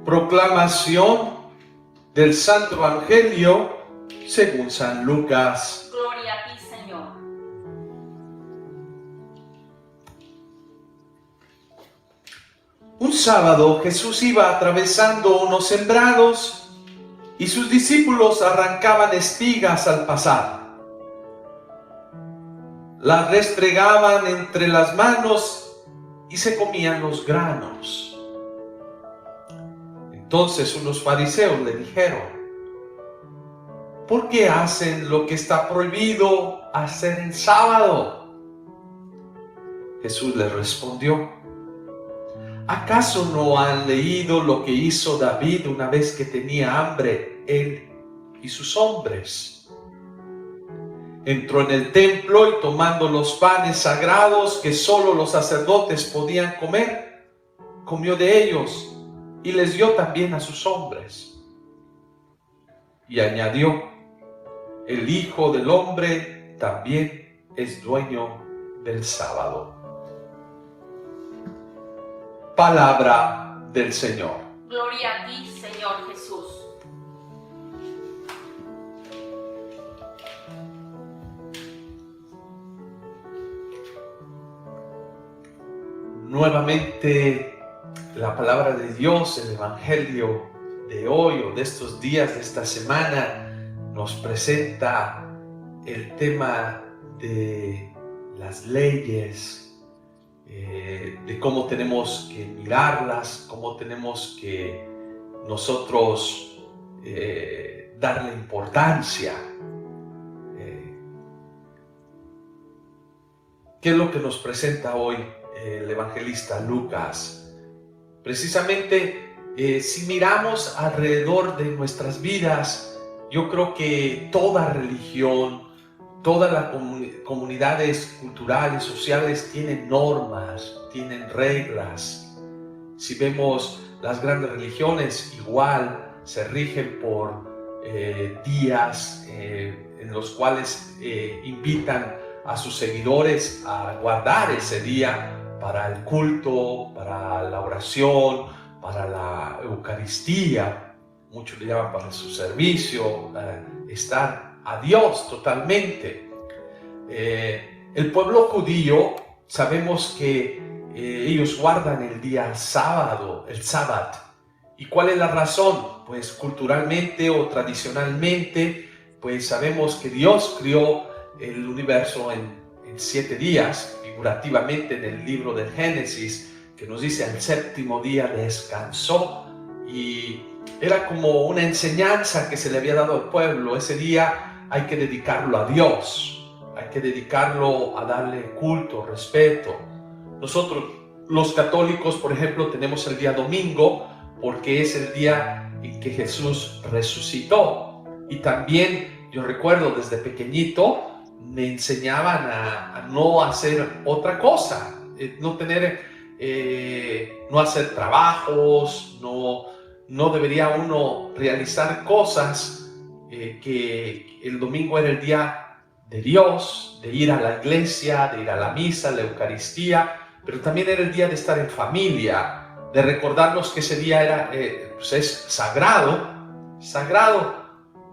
Proclamación del Santo Evangelio según San Lucas. Gloria a ti, Señor. Un sábado Jesús iba atravesando unos sembrados y sus discípulos arrancaban espigas al pasar. Las restregaban entre las manos y se comían los granos. Entonces unos fariseos le dijeron: ¿por qué hacen lo que está prohibido hacer en sábado? Jesús les respondió: ¿acaso no han leído lo que hizo David una vez que tenía hambre, él y sus hombres? Entró en el templo y tomando los panes sagrados que solo los sacerdotes podían comer, comió de ellos y les dio también a sus hombres. Y añadió: el Hijo del Hombre también es dueño del sábado. Palabra del Señor. Gloria a ti, Señor Jesús. Nuevamente la palabra de Dios, el Evangelio de hoy o de estos días, de esta semana, nos presenta el tema de las leyes, de cómo tenemos que mirarlas, cómo tenemos que nosotros darle importancia. ¿Qué es lo que nos presenta hoy el evangelista Lucas? Precisamente, si miramos alrededor de nuestras vidas, yo creo que toda religión, todas las comunidades culturales, sociales tienen normas, tienen reglas. Si vemos las grandes religiones, igual se rigen por días en los cuales invitan a sus seguidores a guardar ese día para el culto, para la oración, para la Eucaristía. Muchos le llaman para su servicio, estar a Dios totalmente. El pueblo judío, sabemos que ellos guardan el día sábado, el sábado. ¿Y cuál es la razón? Pues culturalmente o tradicionalmente, pues sabemos que Dios crió el universo en 7 días, figurativamente en el libro del Génesis, que nos dice: al séptimo día descansó, y era como una enseñanza que se le había dado al pueblo. Ese día hay que dedicarlo a Dios, hay que dedicarlo a darle culto, respeto. Nosotros los católicos, por ejemplo, tenemos el día domingo porque es el día en que Jesús resucitó. Y también yo recuerdo desde pequeñito me enseñaban a no hacer otra cosa, no hacer trabajos, no debería uno realizar cosas, que el domingo era el día de Dios, de ir a la iglesia, de ir a la misa, a la Eucaristía, pero también era el día de estar en familia, de recordarnos que ese día es sagrado.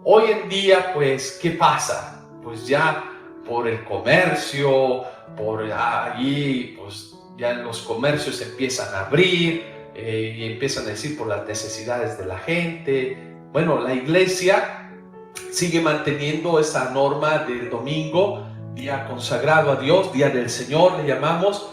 Hoy en día, pues, ¿qué pasa? Pues ya por el comercio, por allí, pues ya los comercios empiezan a abrir y empiezan a decir por las necesidades de la gente. Bueno, la iglesia sigue manteniendo esa norma del domingo, día consagrado a Dios, día del Señor le llamamos,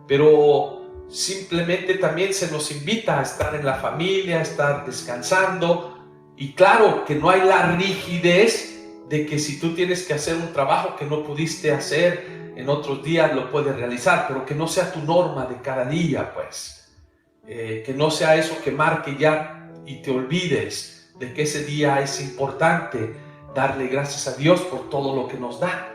pero simplemente también se nos invita a estar en la familia, a estar descansando. Y claro que no hay la rigidez de que si tú tienes que hacer un trabajo que no pudiste hacer en otros días, lo puedes realizar, pero que no sea tu norma de cada día, pues. Que no sea eso que marque ya y te olvides de que ese día es importante darle gracias a Dios por todo lo que nos da.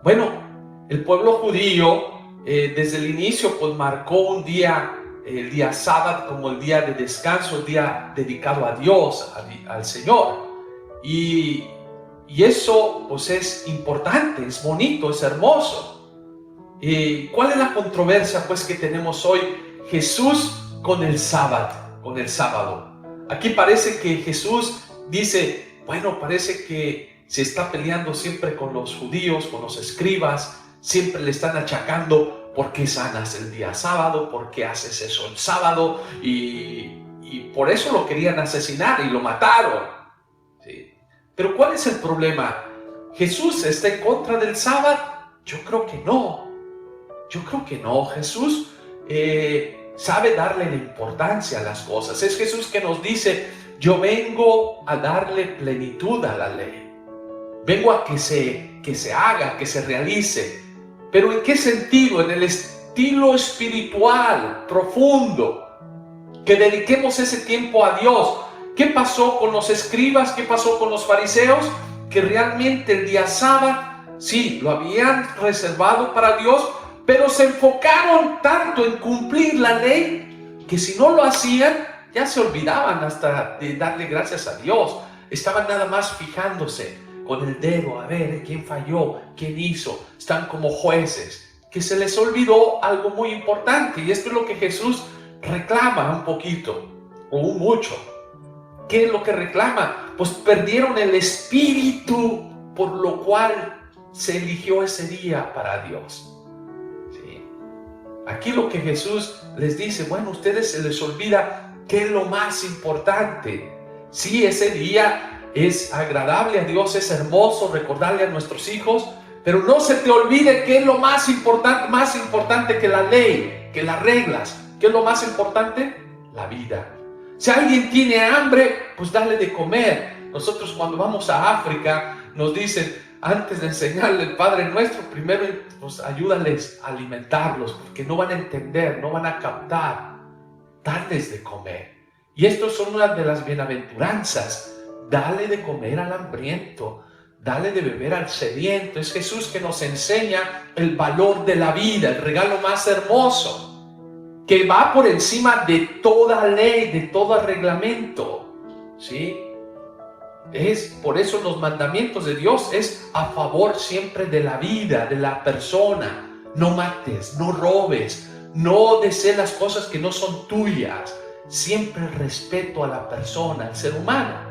Bueno, el pueblo judío desde el inicio pues marcó un día, el día sábado, como el día de descanso, el día dedicado a Dios, al Señor. Y eso pues es importante, es bonito, es hermoso. ¿Cuál es la controversia pues que tenemos hoy? Jesús con el sábado. Aquí parece que Jesús dice, bueno, parece que se está peleando siempre con los judíos, con los escribas, siempre le están achacando por qué sanas el día sábado, por qué haces eso el sábado, y por eso lo querían asesinar y lo mataron. ¿Sí? Pero ¿cuál es el problema? ¿Jesús está en contra del sábado? Yo creo que no. Yo creo que no. Jesús sabe darle la importancia a las cosas. Es Jesús que nos dice, yo vengo a darle plenitud a la ley. Vengo a que se haga, que se realice. ¿Pero en qué sentido? En el estilo espiritual, profundo. Que dediquemos ese tiempo a Dios. ¿Qué pasó con los escribas? ¿Qué pasó con los fariseos? Que realmente el día sábado, sí, lo habían reservado para Dios, pero se enfocaron tanto en cumplir la ley que si no lo hacían, ya se olvidaban hasta de darle gracias a Dios. Estaban nada más fijándose con el dedo, a ver quién falló, quién hizo. Están como jueces, que se les olvidó algo muy importante. Y esto es lo que Jesús reclama un poquito, o un mucho. ¿Qué es lo que reclama? Pues perdieron el espíritu por lo cual se eligió ese día para Dios. ¿Sí? Aquí lo que Jesús les dice, bueno, a ustedes se les olvida qué es lo más importante. Sí, ese día es agradable a Dios, es hermoso recordarle a nuestros hijos, pero no se te olvide qué es lo más importante que la ley, que las reglas. ¿Qué es lo más importante? La vida. Si alguien tiene hambre, pues dale de comer. Nosotros cuando vamos a África nos dicen, antes de enseñarle el Padre Nuestro, primero pues ayúdales a alimentarlos, porque no van a entender, no van a captar. Darles de comer. Y esto son una de las bienaventuranzas. Dale de comer al hambriento, dale de beber al sediento. Es Jesús que nos enseña el valor de la vida, el regalo más hermoso, que va por encima de toda ley, de todo reglamento, ¿sí? Es por eso los mandamientos de Dios es a favor siempre de la vida, de la persona. No mates, no robes, no desees las cosas que no son tuyas. Siempre respeto a la persona, al ser humano.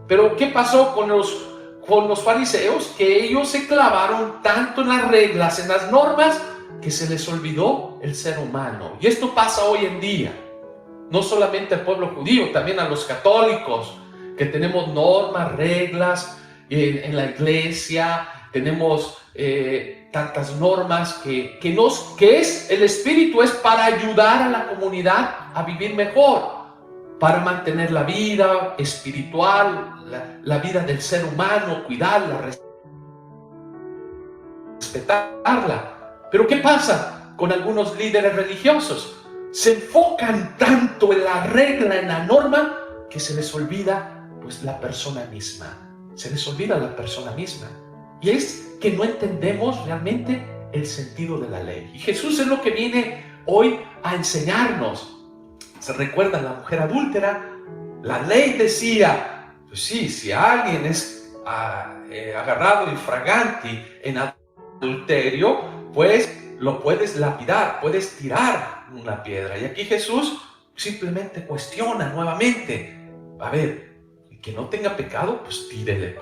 Pero ¿qué pasó con los fariseos? Que ellos se clavaron tanto en las reglas, en las normas, que se les olvidó el ser humano. Y esto pasa hoy en día, no solamente al pueblo judío, también a los católicos, que tenemos normas, reglas en la iglesia, tenemos tantas normas que es el espíritu es para ayudar a la comunidad a vivir mejor, para mantener la vida espiritual, la vida del ser humano, cuidarla, respetarla. Pero ¿qué pasa con algunos líderes religiosos? Se enfocan tanto en la regla, en la norma, que se les olvida pues la persona misma. Se les olvida la persona misma. Y es que no entendemos realmente el sentido de la ley. Y Jesús es lo que viene hoy a enseñarnos. ¿Se recuerdan la mujer adúltera? La ley decía, pues sí, si alguien es agarrado infraganti en adulterio, pues lo puedes lapidar, puedes tirar una piedra. Y aquí Jesús simplemente cuestiona nuevamente. A ver, que no tenga pecado, pues tírele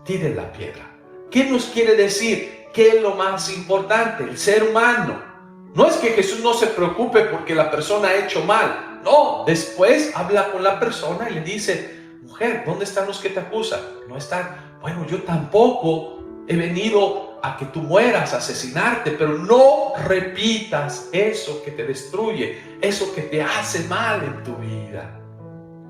tire la piedra. ¿Qué nos quiere decir? ¿Qué es lo más importante? El ser humano. No es que Jesús no se preocupe porque la persona ha hecho mal. No, después habla con la persona y le dice, mujer, ¿dónde están los que te acusan? No están. Bueno, yo tampoco he venido a que tú mueras, a asesinarte, pero no repitas eso que te destruye, eso que te hace mal en tu vida.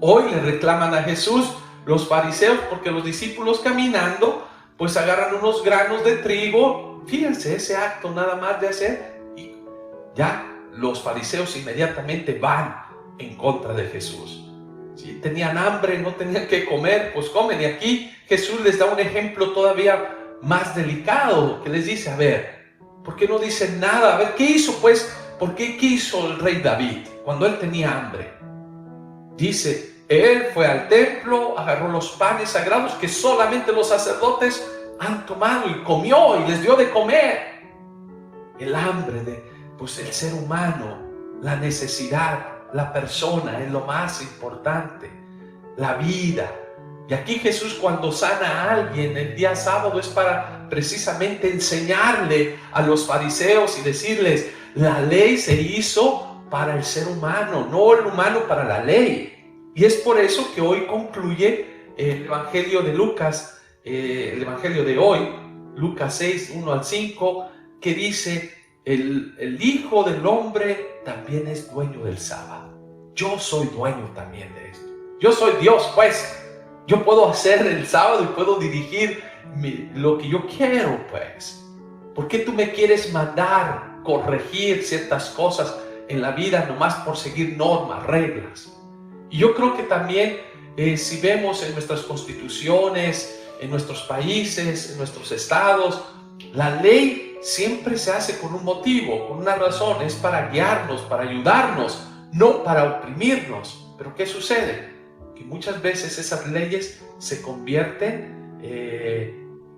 Hoy le reclaman a Jesús los fariseos porque los discípulos caminando pues agarran unos granos de trigo. Fíjense ese acto nada más de hacer y ya los fariseos inmediatamente van en contra de Jesús. Si tenían hambre, no tenían que comer, pues comen. Y aquí Jesús les da un ejemplo todavía más delicado, que les dice, a ver, ¿por qué no dicen nada? A ver, ¿qué hizo pues? ¿Por qué hizo el rey David cuando él tenía hambre? Dice, él fue al templo, agarró los panes sagrados que solamente los sacerdotes han tomado y comió y les dio de comer. El hambre pues el ser humano, la necesidad, la persona es lo más importante. la vida. Y aquí Jesús, cuando sana a alguien el día sábado, es para precisamente enseñarle a los fariseos y decirles: la ley se hizo para el ser humano, no el humano para la ley. Y es por eso que hoy concluye el Evangelio de Lucas, el Evangelio de hoy, Lucas 6, 1 al 5, que dice: el Hijo del Hombre también es dueño del sábado. Yo soy dueño también de esto. Yo soy Dios, pues. Yo puedo hacer el sábado y puedo dirigir lo que yo quiero, pues. ¿Por qué tú me quieres mandar corregir ciertas cosas en la vida nomás por seguir normas, reglas? Y yo creo que también si vemos en nuestras constituciones, en nuestros países, en nuestros estados, la ley siempre se hace con un motivo, con una razón. Es para guiarnos, para ayudarnos, no para oprimirnos. Pero ¿qué sucede? Que muchas veces esas leyes se convierten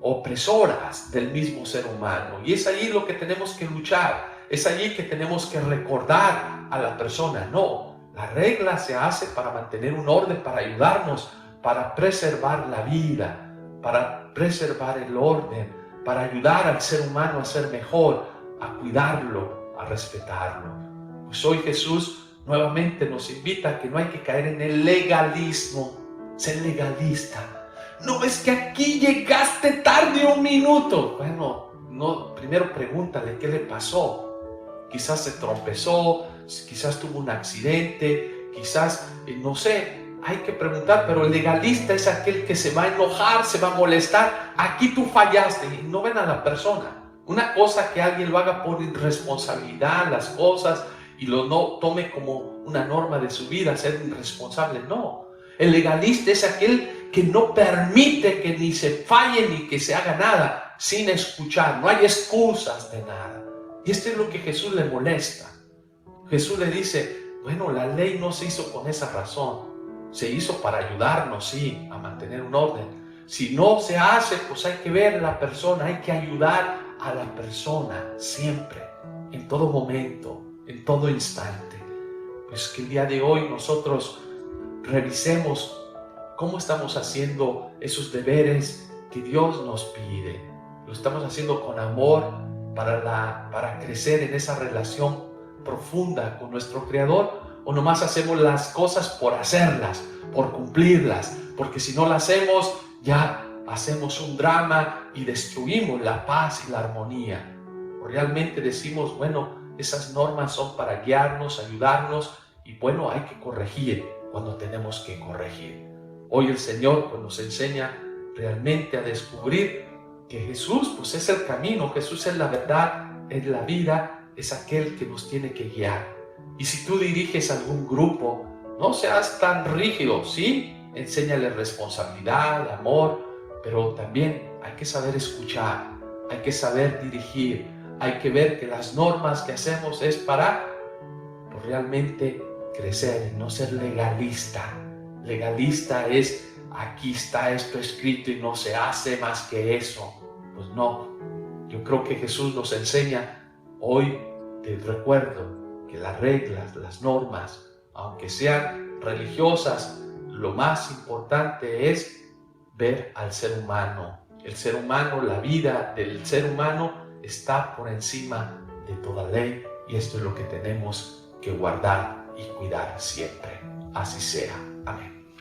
opresoras del mismo ser humano. Y es allí lo que tenemos que luchar. Es allí que tenemos que recordar a la persona: no, la regla se hace para mantener un orden, para ayudarnos, para preservar la vida, para preservar el orden, para ayudar al ser humano a ser mejor, a cuidarlo, a respetarlo. Pues hoy Jesús nuevamente nos invita a que no hay que caer en el legalismo, ser legalista. ¿No ves que aquí llegaste tarde un minuto? Bueno, no, primero pregúntale qué le pasó. Quizás se tropezó, quizás tuvo un accidente, quizás, no sé, hay que preguntar. Pero el legalista es aquel que se va a enojar, se va a molestar. Aquí tú fallaste, y no ven a la persona. Una cosa que alguien lo haga por irresponsabilidad, las cosas, y lo no tome como una norma de su vida, ser irresponsable. No, el legalista es aquel que no permite que ni se falle ni que se haga nada sin escuchar. No hay excusas de nada. Y esto es lo que Jesús le molesta. Jesús le dice: bueno, la ley no se hizo con esa razón. Se hizo para ayudarnos, sí, a mantener un orden. Si no se hace, pues hay que ver a la persona, hay que ayudar a la persona siempre, en todo momento, en todo instante. Pues que el día de hoy nosotros revisemos cómo estamos haciendo esos deberes que Dios nos pide. Lo estamos haciendo con amor para crecer en esa relación profunda con nuestro Creador, o nomás hacemos las cosas por hacerlas, por cumplirlas, porque si no las hacemos ya hacemos un drama y destruimos la paz y la armonía. O realmente decimos: bueno, esas normas son para guiarnos, ayudarnos, y bueno, hay que corregir cuando tenemos que corregir. Hoy el Señor pues nos enseña realmente a descubrir que Jesús pues es el camino, Jesús es la verdad, es la vida, es aquel que nos tiene que guiar. Y si tú diriges algún grupo, no seas tan rígido, ¿sí? Enséñale responsabilidad, amor, pero también hay que saber escuchar, hay que saber dirigir, hay que ver que las normas que hacemos es para pues, realmente crecer y no ser legalista. Legalista es: aquí está esto escrito y no se hace más que eso. Pues no, yo creo que Jesús nos enseña hoy, te recuerdo, que las reglas, las normas, aunque sean religiosas, lo más importante es ver al ser humano. El ser humano, la vida del ser humano está por encima de toda ley, y esto es lo que tenemos que guardar y cuidar siempre. Así sea. Amén.